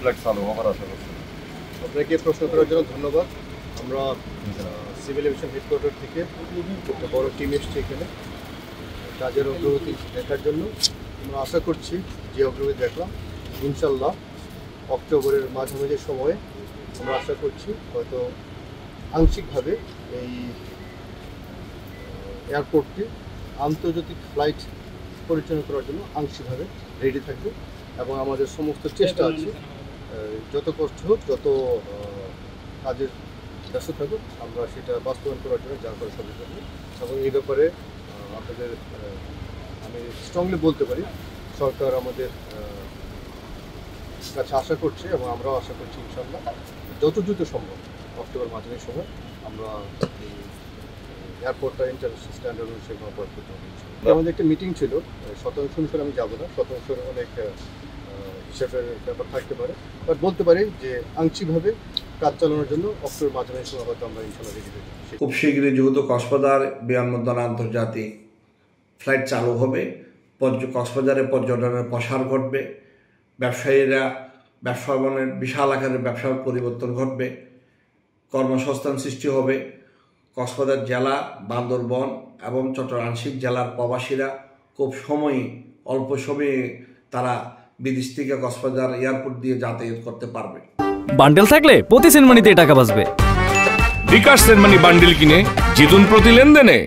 Flight চালু হবার আশা করছি। আপনাকে প্রশ্ন করার জন্য ধন্যবাদ। আমরা সিভিল এভিয়েশন হেডকোয়ার্টার থেকে একটা বড় টিম এসছে এখানে কাজের অগ্রগতি দেখার জন্য। আমরা আশা করছি যে অগ্রগতি দেখলাম ইনশাল্লাহ অক্টোবরের মাঝামাঝি সময়ে আমরা আশা করছি হয়তো আংশিকভাবে এই এয়ারপোর্টটি আন্তর্জাতিক ফ্লাইট পরিচালনা করার জন্য আংশিকভাবে রেডি থাকবে এবং আমাদের সমস্ত চেষ্টা আছে যত কষ্ট হোক যত কাজের ব্যস্ত থাকুক আমরা সেটা বাস্তবায়ন করার জন্য যা করে সবই করব। এবং এই ব্যাপারে আপনাদের আমি স্ট্রংলি বলতে পারি সরকার আমাদের কাছে আশা করছে এবং আমরাও আশা করছি ইনশাল্লাহ যত দ্রুত সম্ভব অক্টোবর মাঝামাঝি সময় আমরা এই এয়ারপোর্টটা ইন্টারন্যাশনাল স্ট্যান্ডার্ড অনুসারে অপারেট করতে হবে। আমাদের একটা মিটিং ছিল, শতাংশ অনুসারে আমি যাবো না, শতাংশের অনেক হিসাবের ব্যাপার থাকতে পারে, বাট বলতে পারি যে আংশিকভাবে কাজ চালানোর জন্য অক্টোবর মাঝামাঝি সময় হয়তো আমরা ইনশাল্লাহ রেডি হয়ে যাবো। খুব শীঘ্রই যেহেতু কক্সবাজার বিমানবন্দর আন্তর্জাতিক ফ্লাইট চালু হবে, কক্সবাজারে পর্যটনের প্রসার ঘটবে, ব্যবসায়ীরা ব্যবসা বিশাল আকারের ব্যবসার পরিবর্তন ঘটবে, কর্মসংস্থান সৃষ্টি হবে। কক্সবাজার জেলা, বান্দরবন এবং চট্টগ্রাম আংশিক জেলার প্রবাসীরা খুব অল্প সময়ে তারা বিদেশ থেকে কক্সবাজার এয়ারপোর্ট দিয়ে যাতায়াত করতে পারবে। বান্ডেল থাকলে প্রতি সেনমানিতে টাকা বাঁচবে। বিকাশ সেনমানি বান্ডেল কিনে জিতুন প্রতি লেনদেনে।